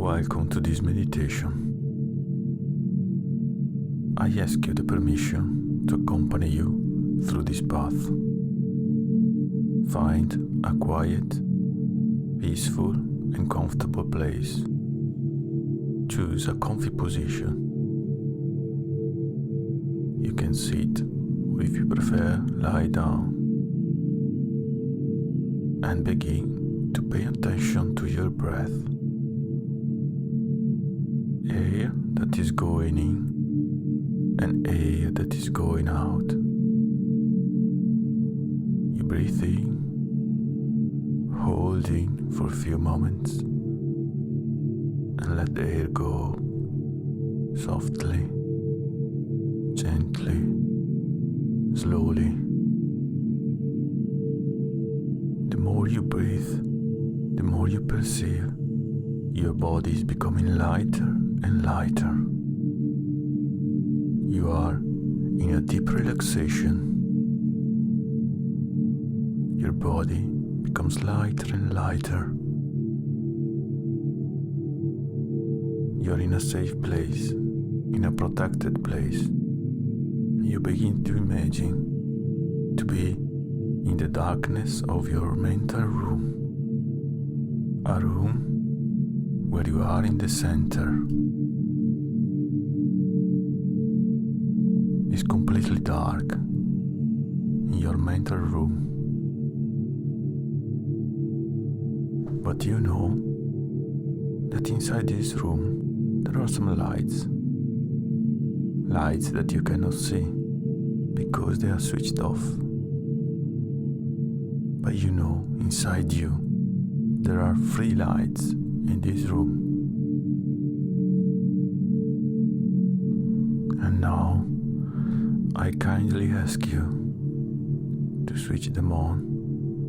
Welcome to this meditation. I ask you the permission to accompany you through this path. Find a quiet, peaceful and comfortable place. Choose a comfy position. You can sit, or if you prefer, lie down. And begin to pay attention to your breath. Air that is going in and air that is going out. You breathe in, holding for a few moments, and let the air go softly, gently, slowly. The more you breathe, the more you perceive your body is becoming lighter and lighter. You are in a deep relaxation. Your body becomes lighter and lighter. You're in a safe place, in a protected place. You begin to imagine to be in the darkness of your mental room. A room where you are in the center. It's completely dark in your mental room. But you know that inside this room there are some lights. Lights that you cannot see because they are switched off. But you know inside you there are 3 lights in this room. And now I kindly ask you to switch them on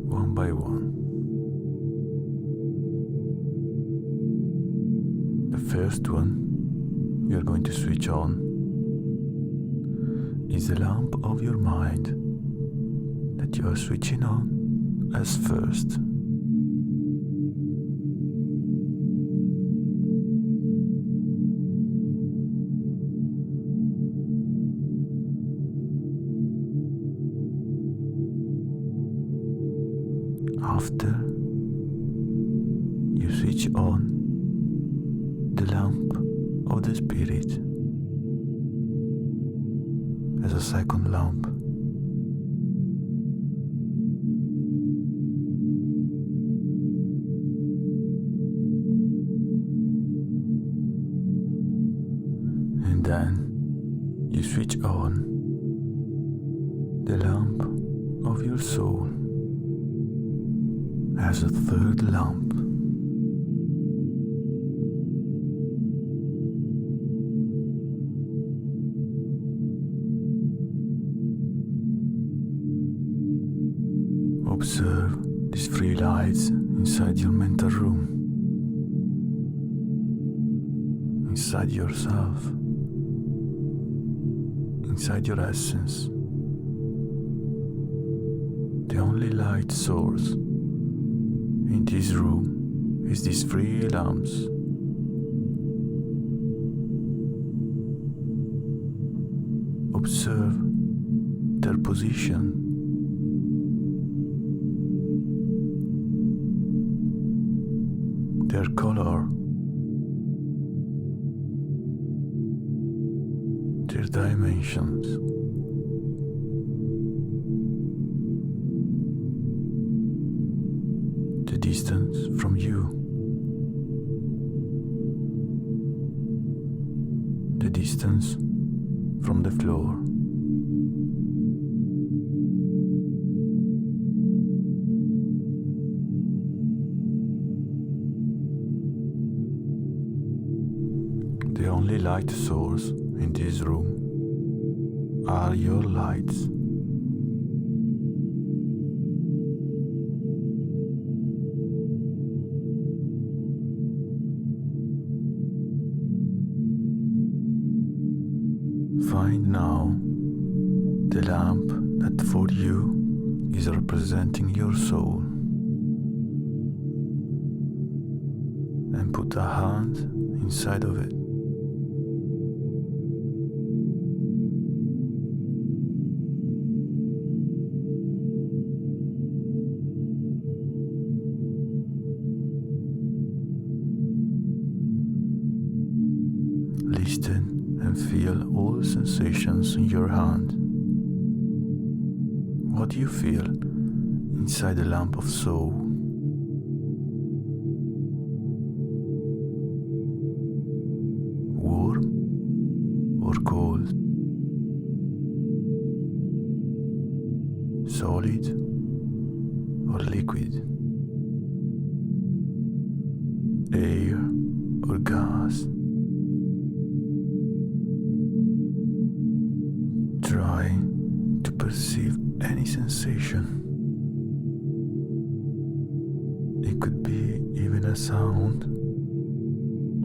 one by one. The first one you are going to switch on is the lamp of your mind that you are switching on as first. After you switch on the lamp of the spirit as a second lamp. And then you switch on the lamp of your soul as a third lamp. Observe these 3 lights inside your mental room, inside yourself, inside your essence. The only light source in this room is these 3 lamps. Observe their position. Their color. Their dimensions. The distance from you, the distance from the floor. The only light source in this room are your lights. Find now the lamp that for you is representing your soul. and put a hand inside of it. Listen and feel all the sensations in your hand. What do you feel inside the lamp of soul? Warm or cold? Solid or liquid? Air or gas? Try to perceive any sensation. It could be even a sound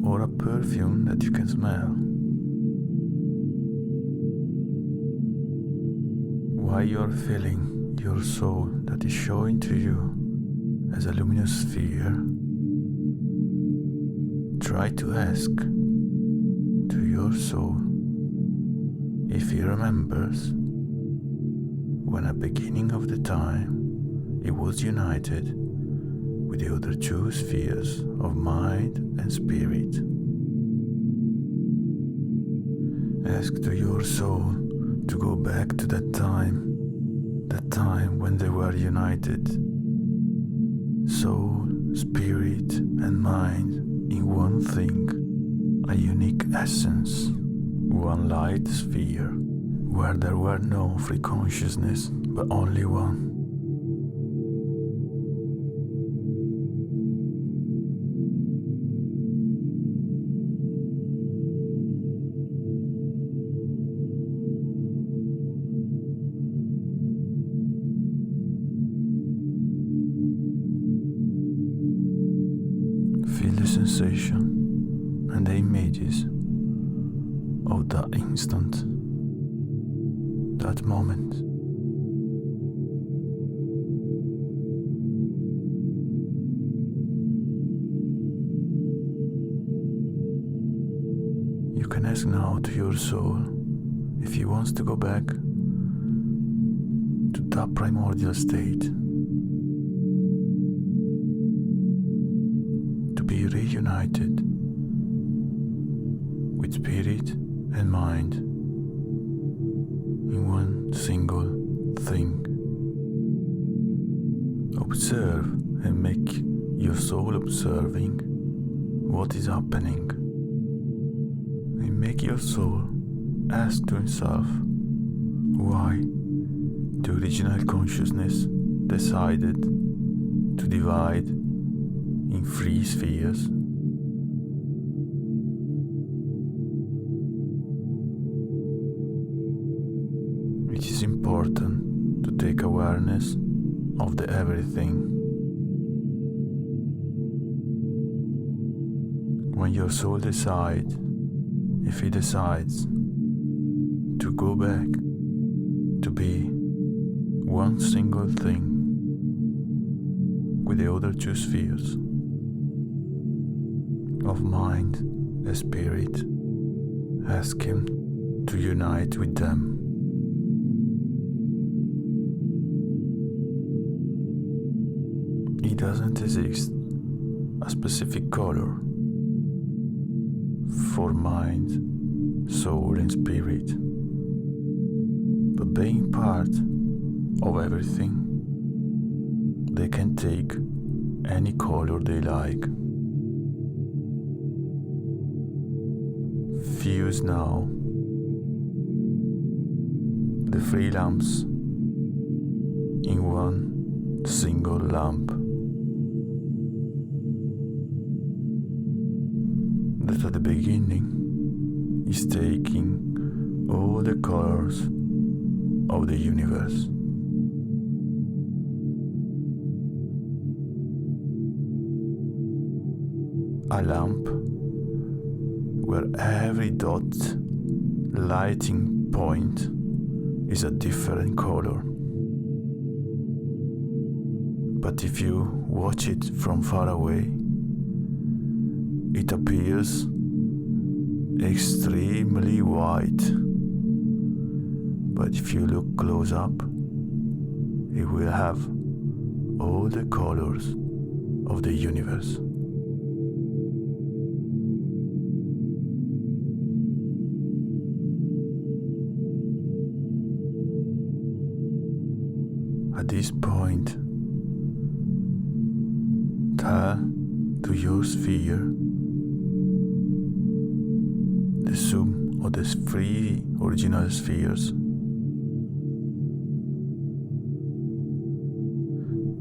or a perfume that you can smell. While you're feeling your soul that is showing to you as a luminous sphere, try to ask to your soul if he remembers when at the beginning of the time it was united with the other two spheres of mind and spirit. Ask to your soul to go back to that time when they were united, soul, spirit, and mind in one thing, a unique essence, one light sphere, where there were no free consciousness, but only one. Feel the sensation and the images of that instant, that moment. You can ask now to your soul if he wants to go back to that primordial state, to be reunited with spirit and mind in one single thing. Observe and make your soul observing what is happening, and make your soul ask to himself why the original consciousness decided to divide in 3 spheres. It is important to take awareness of the everything. When your soul decides, if he decides to go back to be one single thing with the other 2 spheres of mind and spirit, ask him to unite with them. It doesn't exist a specific color for mind, soul and spirit, but being part of everything, they can take any color they like. Fuse now the 3 lamps in one single lamp that at the beginning is taking all the colors of the universe. A lamp where every dot lighting point is a different color. But if you watch it from far away, it appears extremely white, but if you look close up, it will have all the colors of the universe. At this point, tell to your sphere the sum of the three original spheres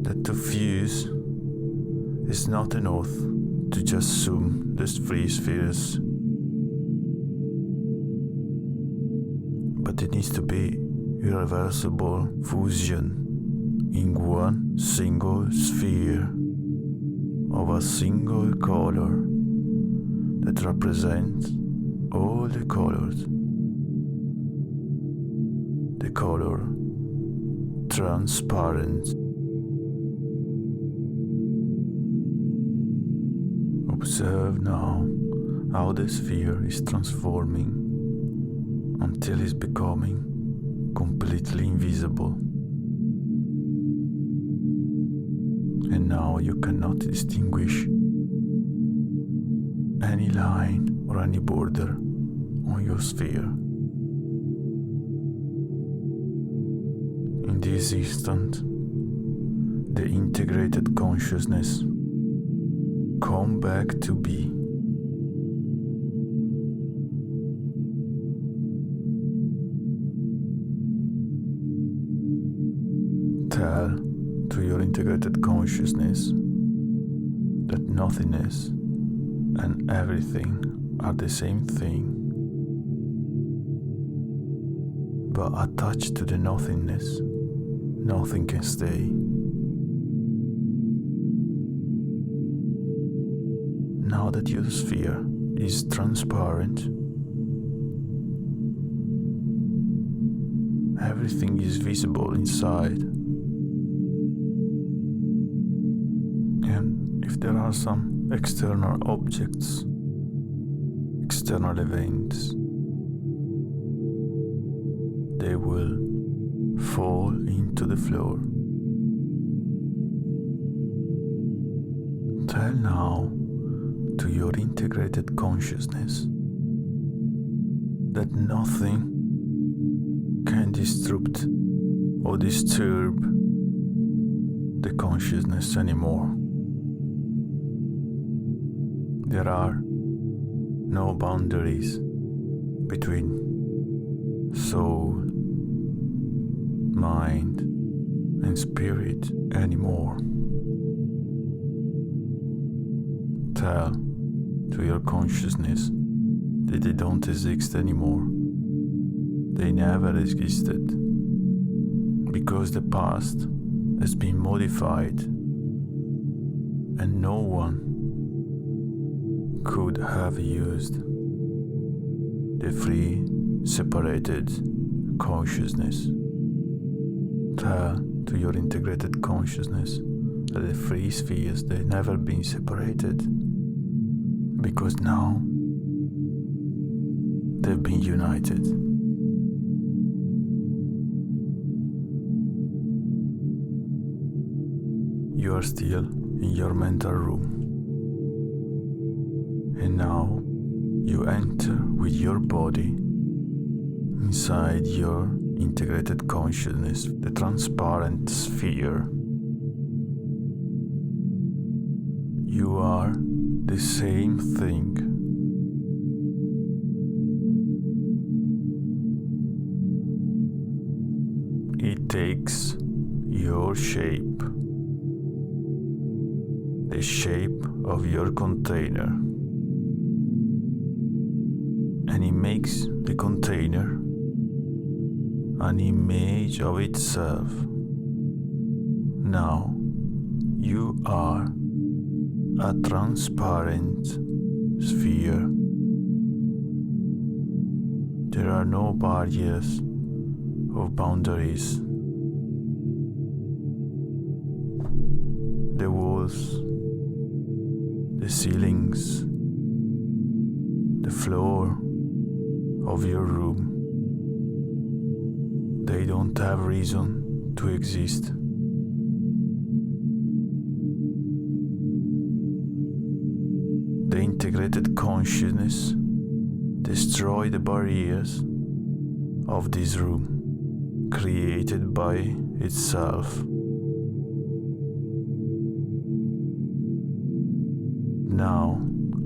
that to fuse is not enough to just sum the three spheres, but it needs to be irreversible fusion in one single sphere of a single color that represents all the colors. The color transparent. Observe now how the sphere is transforming until it's becoming completely invisible. And now you cannot distinguish any line or any border on your sphere. In this instant, the integrated consciousness come back to be. Tell to your integrated consciousness that nothingness and everything are the same thing, but attached to the nothingness, nothing can stay. Now that your sphere is transparent, everything is visible inside. And if there are some external objects, external events, they will fall into the floor. Tell now to your integrated consciousness that nothing can disrupt or disturb the consciousness anymore. There are no boundaries between soul, mind, and spirit anymore. Tell to your consciousness that they don't exist anymore. They never existed, because the past has been modified and no one could have used the free, separated consciousness. Tell to your integrated consciousness that the three spheres, they've never been separated, because now they've been united. You are still in your mental room, and now you enter with your body inside your integrated consciousness, the transparent sphere. You are the same thing. It takes your shape, the shape of your container, and it makes the container an image of itself. Now you are a transparent sphere. There are no barriers or boundaries. The walls, the ceilings, floor of your room. They don't have reason to exist. The integrated consciousness destroys the barriers of this room created by itself. Now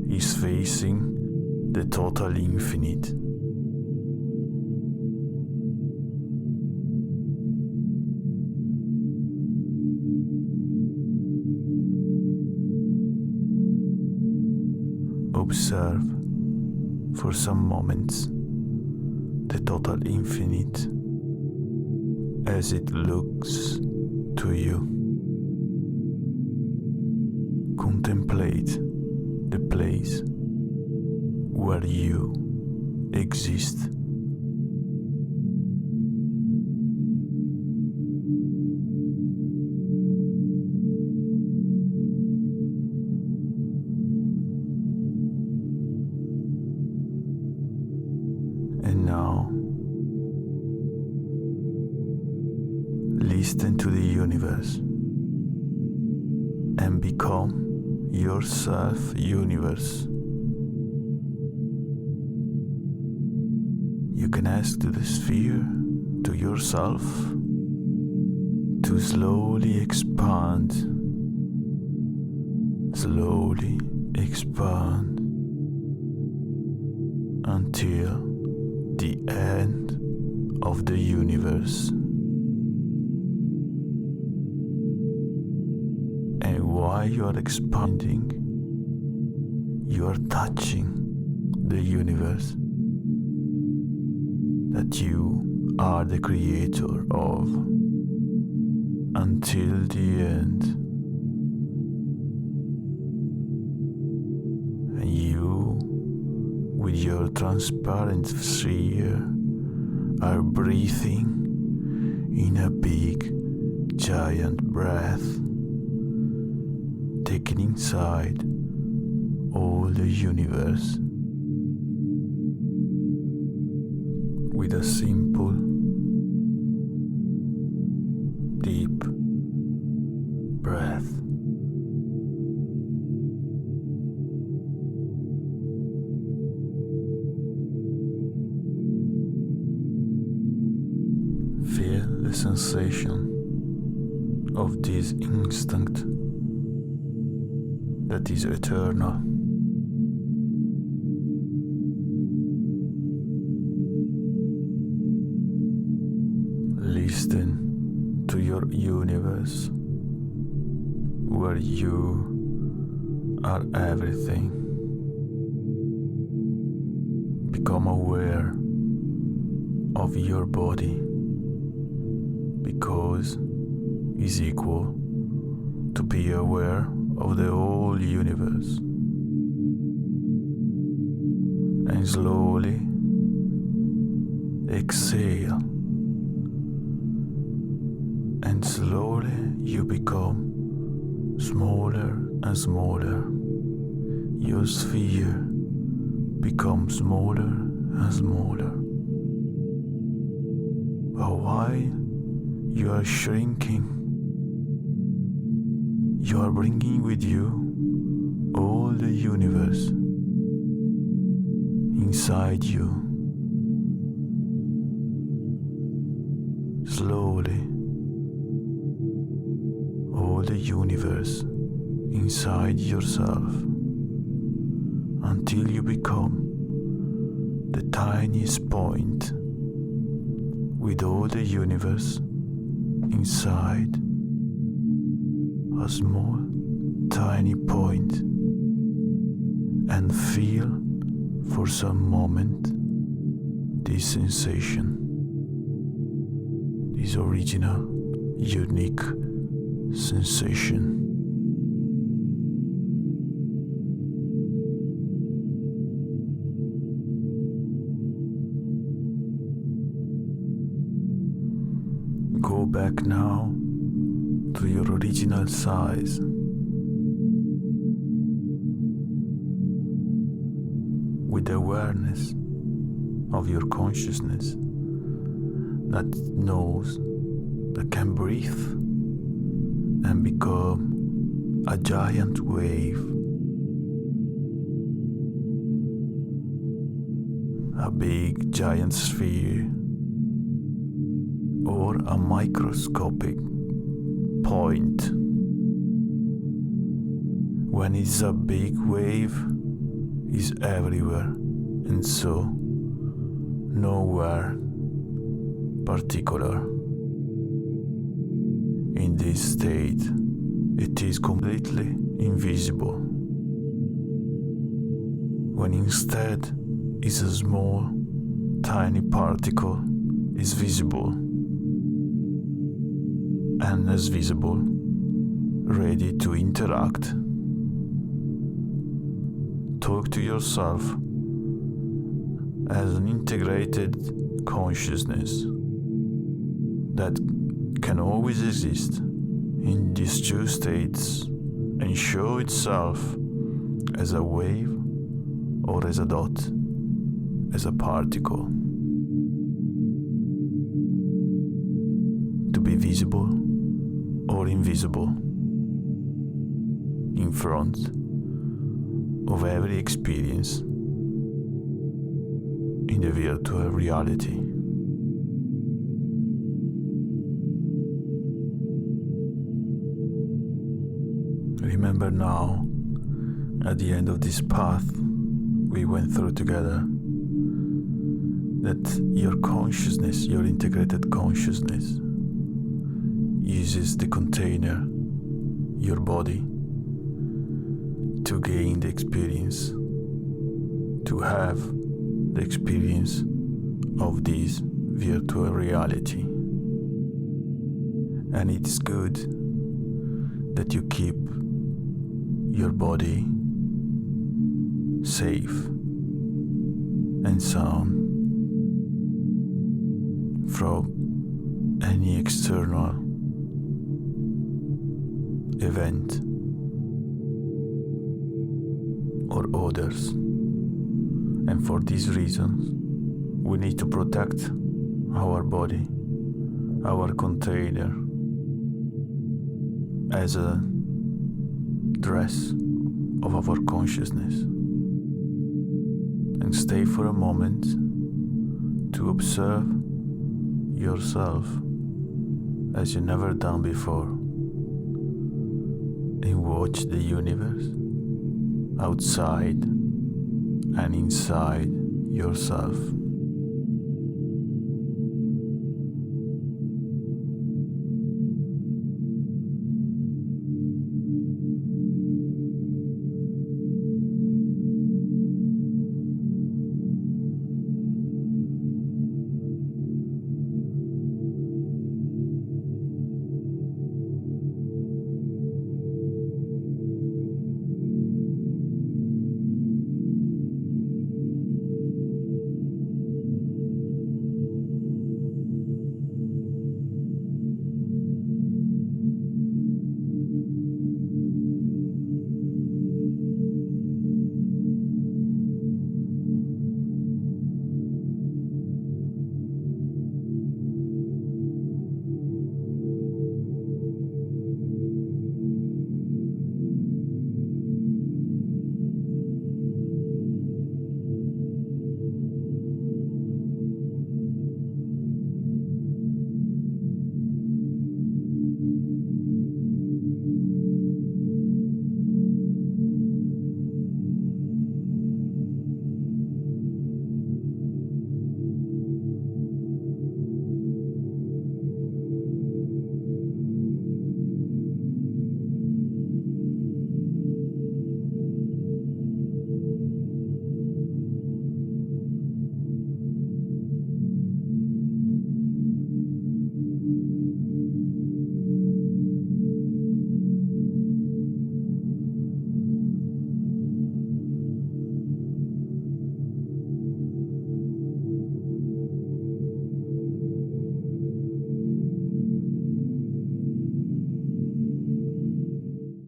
is facing the total infinite. Observe for some moments the total infinite as it looks to you. Contemplate the place where you exist. And now, listen to the universe and become your self-universe. You can ask to the sphere, to yourself, to slowly expand until the end of the universe. And while you are expanding, you are touching the universe that you are the creator of until the end. And you, with your transparent sphere, are breathing in a big, giant breath, taking inside all the universe with a simple, deep breath. Feel the sensation of this instinct that is eternal. Listen to your universe where you are everything. Become aware of your body because is equal to be aware of the whole universe. And slowly exhale, and slowly you become smaller and smaller. Your sphere becomes smaller and smaller. But while you are shrinking, you are bringing with you all the universe inside you. Slowly, all the universe inside yourself until you become the tiniest point with all the universe inside a small, tiny point, and feel for some moment this sensation, this original, unique sensation. Go back now to your original size. with the awareness of your consciousness that knows, that can breathe and become a giant wave, a big giant sphere, or a microscopic point. When it's a big wave, it's everywhere, and so nowhere particular. In this state, it is completely invisible, when instead is a small, tiny particle is visible, and as visible, ready to interact. Talk to yourself as an integrated consciousness that can always exist in these two states and show itself as a wave or as a dot, as a particle. To be visible or invisible in front of every experience in the virtual reality. Remember now, at the end of this path we went through together, that your consciousness, your integrated consciousness, uses the container, your body, to gain the experience, to have the experience of this virtual reality. And it's good that you keep your body safe and sound from any external event or others. And for these reasons, we need to protect our body, our container, as a dress of our consciousness. And stay for a moment to observe yourself as you never done before, and watch the universe outside and inside yourself.